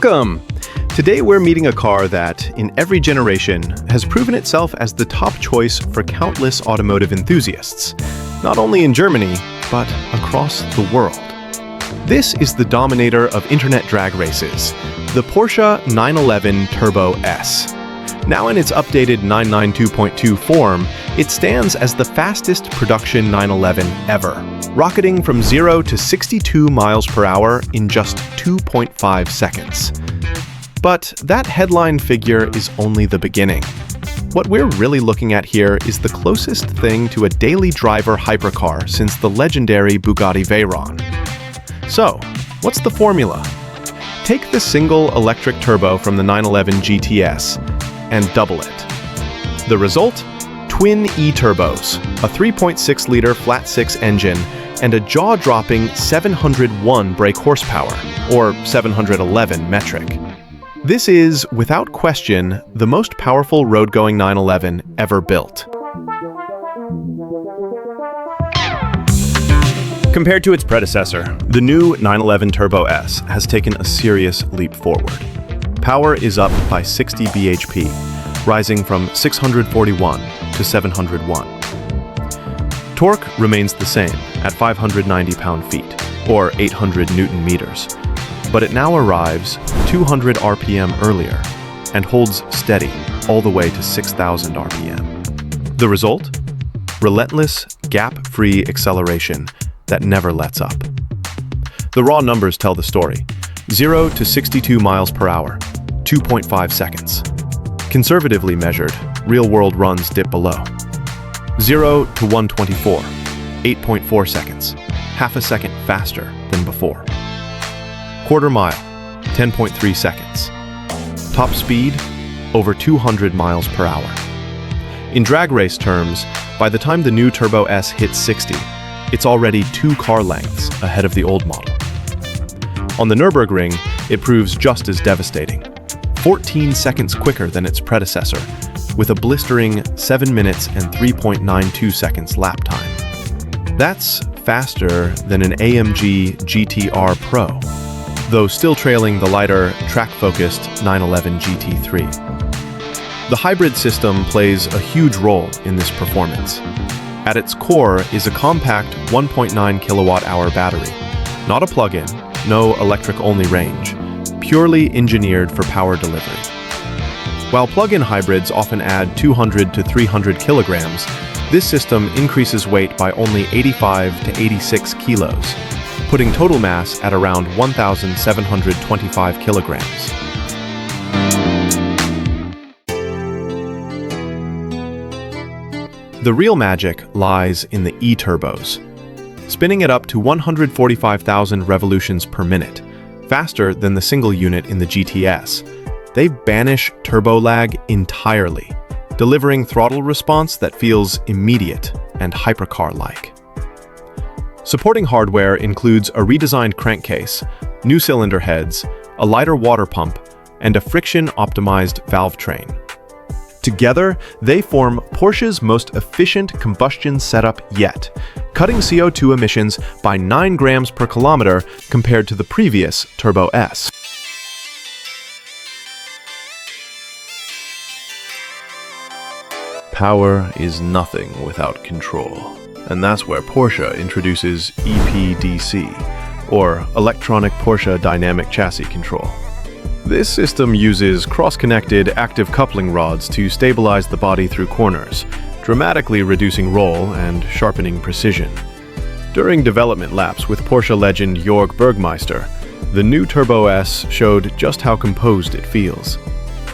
Welcome! Today we're meeting a car that, in every generation, has proven itself as the top choice for countless automotive enthusiasts, not only in Germany, but across the world. This is the dominator of internet drag races, the Porsche 911 Turbo S. Now in its updated 992.2 form, it stands as the fastest production 911 ever, rocketing from 0 to 62 miles per hour in just 2.5 seconds. But that headline figure is only the beginning. What we're really looking at here is the closest thing to a daily driver hypercar since the legendary Bugatti Veyron. So, what's the formula? Take the single electric turbo from the 911 GTS and double it. The result? Twin E-turbos, a 3.6-liter flat-six engine, and a jaw-dropping 701 brake horsepower, or 711 metric. This is, without question, the most powerful road-going 911 ever built. Compared to its predecessor, the new 911 Turbo S has taken a serious leap forward. Power is up by 60 bhp, rising from 641 to 701. Torque remains the same at 590 pound-feet, or 800 newton-meters, but it now arrives 200 RPM earlier and holds steady all the way to 6,000 RPM. The result? Relentless, gap-free acceleration that never lets up. The raw numbers tell the story. 0 to 62 miles per hour, 2.5 seconds. Conservatively measured, real-world runs dip below. 0 to 124, 8.4 seconds, half a second faster than before. Quarter mile, 10.3 seconds. Top speed, over 200 miles per hour. In drag race terms, by the time the new Turbo S hits 60, it's already 2 car lengths ahead of the old model. On the Nürburgring, it proves just as devastating. 14 seconds quicker than its predecessor, with a blistering 7 minutes and 3.92 seconds lap time. That's faster than an AMG GT-R Pro, though still trailing the lighter, track-focused 911 GT3. The hybrid system plays a huge role in this performance. At its core is a compact 1.9 kilowatt-hour battery, not a plug-in, no electric-only range, purely engineered for power delivery. While plug-in hybrids often add 200 to 300 kilograms, this system increases weight by only 85 to 86 kilos, putting total mass at around 1,725 kilograms. The real magic lies in the E-turbos. Spinning it up to 145,000 revolutions per minute, faster than the single unit in the GTS, they banish turbo lag entirely, delivering throttle response that feels immediate and hypercar-like. Supporting hardware includes a redesigned crankcase, new cylinder heads, a lighter water pump, and a friction-optimized valve train. Together, they form Porsche's most efficient combustion setup yet, cutting CO2 emissions by 9 grams per kilometer compared to the previous Turbo S. Power is nothing without control, and that's where Porsche introduces EPDC, or Electronic Porsche Dynamic Chassis Control. This system uses cross-connected active coupling rods to stabilize the body through corners, dramatically reducing roll and sharpening precision. During development laps with Porsche legend Jörg Bergmeister, the new Turbo S showed just how composed it feels.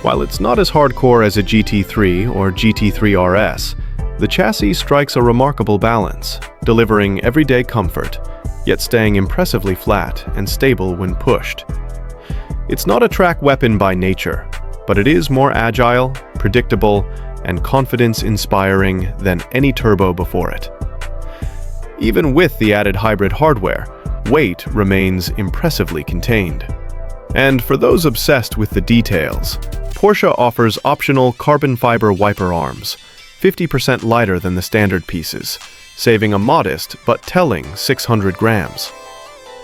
While it's not as hardcore as a GT3 or GT3 RS, the chassis strikes a remarkable balance, delivering everyday comfort, yet staying impressively flat and stable when pushed. It's not a track weapon by nature, but it is more agile, predictable, and confidence-inspiring than any turbo before it. Even with the added hybrid hardware, weight remains impressively contained. And for those obsessed with the details, Porsche offers optional carbon fiber wiper arms, 50% lighter than the standard pieces, saving a modest but telling 600 grams.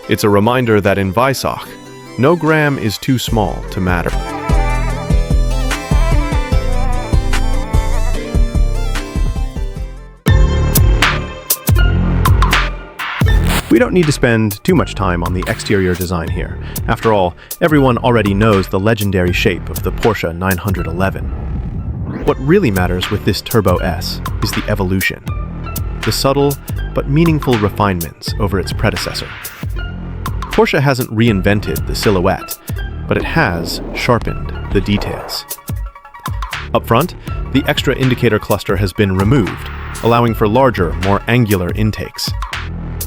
It's a reminder that in Weissach, No gram is too small to matter. We don't need to spend too much time on the exterior design here. After all, everyone already knows the legendary shape of the Porsche 911. What really matters with this Turbo S is the evolution, the subtle but meaningful refinements over its predecessor. Porsche hasn't reinvented the silhouette, but it has sharpened the details. Up front, the extra indicator cluster has been removed, allowing for larger, more angular intakes.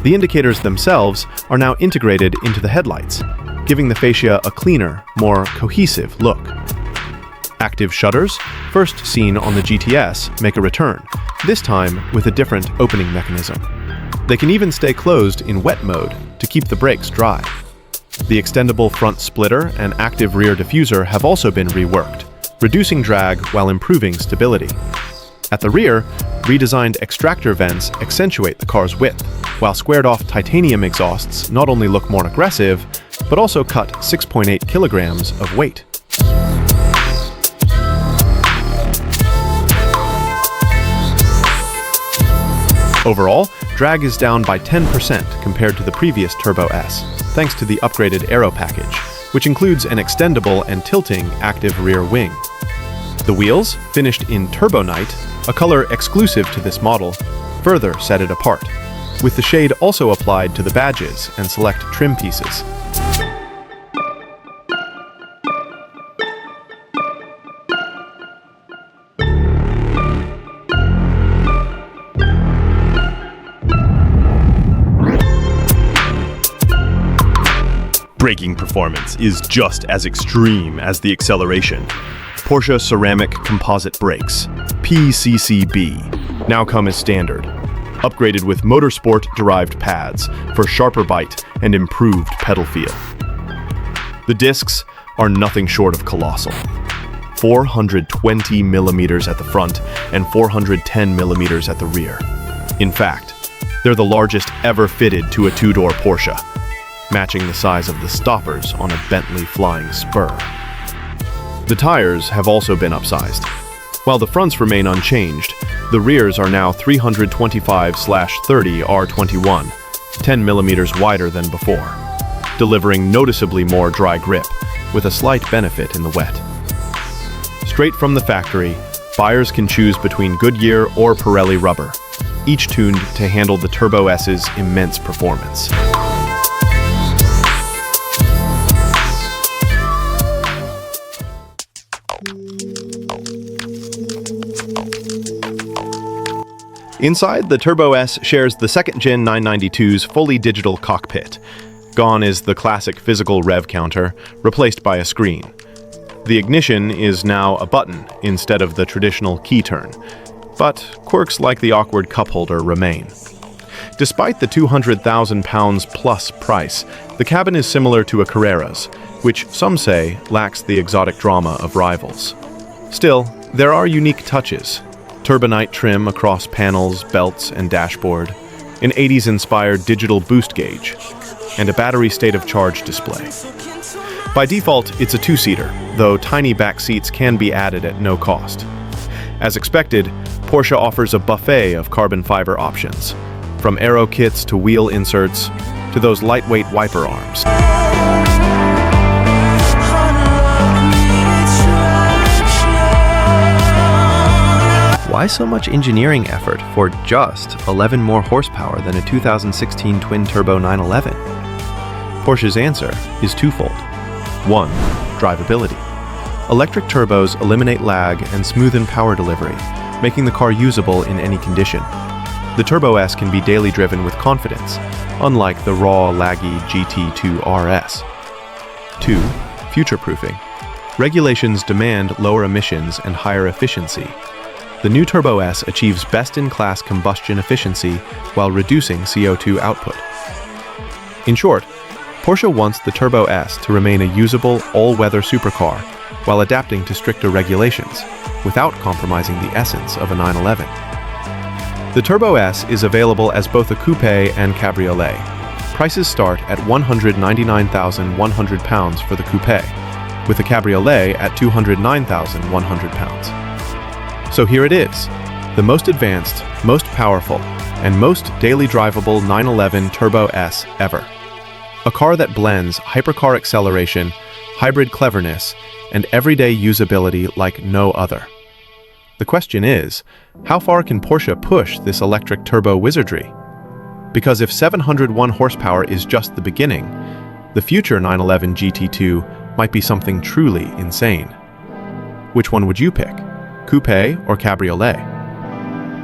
The indicators themselves are now integrated into the headlights, giving the fascia a cleaner, more cohesive look. Active shutters, first seen on the GTS, make a return, this time with a different opening mechanism. They can even stay closed in wet mode to keep the brakes dry. The extendable front splitter and active rear diffuser have also been reworked, reducing drag while improving stability. At the rear, redesigned extractor vents accentuate the car's width, while squared-off titanium exhausts not only look more aggressive, but also cut 6.8 kilograms of weight. Overall, drag is down by 10% compared to the previous Turbo S, thanks to the upgraded Aero package, which includes an extendable and tilting active rear wing. The wheels, finished in Turbonite, a color exclusive to this model, further set it apart, with the shade also applied to the badges and select trim pieces. Braking performance is just as extreme as the acceleration. Porsche Ceramic Composite Brakes, PCCB, now come as standard, upgraded with motorsport-derived pads for sharper bite and improved pedal feel. The discs are nothing short of colossal. 420 millimeters at the front and 410 millimeters at the rear. In fact, they're the largest ever fitted to a two-door Porsche, matching the size of the stoppers on a Bentley Flying Spur. The tires have also been upsized. While the fronts remain unchanged, the rears are now 325/30 R21, 10 millimeters wider than before, delivering noticeably more dry grip, with a slight benefit in the wet. Straight from the factory, buyers can choose between Goodyear or Pirelli rubber, each tuned to handle the Turbo S's immense performance. Inside, the Turbo S shares the second-gen 992's fully digital cockpit. Gone is the classic physical rev counter, replaced by a screen. The ignition is now a button instead of the traditional key turn, but quirks like the awkward cup holder remain. Despite the £200,000 plus price, the cabin is similar to a Carrera's, which some say lacks the exotic drama of rivals. Still, there are unique touches. Turbonite trim across panels, belts, and dashboard, an 80s-inspired digital boost gauge, and a battery state-of-charge display. By default, it's a two-seater, though tiny back seats can be added at no cost. As expected, Porsche offers a buffet of carbon fiber options, from aero kits to wheel inserts to those lightweight wiper arms. Why so much engineering effort for just 11 more horsepower than a 2016 twin-turbo 911? Porsche's answer is twofold. 1. Drivability. Electric turbos eliminate lag and smoothen power delivery, making the car usable in any condition. The Turbo S can be daily driven with confidence, unlike the raw, laggy GT2 RS. 2. Future-proofing. Regulations demand lower emissions and higher efficiency. The new Turbo S achieves best-in-class combustion efficiency while reducing CO2 output. In short, Porsche wants the Turbo S to remain a usable, all-weather supercar while adapting to stricter regulations, without compromising the essence of a 911. The Turbo S is available as both a coupe and cabriolet, prices start at £199,100 for the Coupe, with the Cabriolet at £209,100. So here it is, the most advanced, most powerful, and most daily drivable 911 Turbo S ever. A car that blends hypercar acceleration, hybrid cleverness, and everyday usability like no other. The question is, how far can Porsche push this electric turbo wizardry? Because if 701 horsepower is just the beginning, the future 911 GT2 might be something truly insane. Which one would you pick? Coupe or Cabriolet?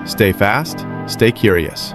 Stay fast, stay curious.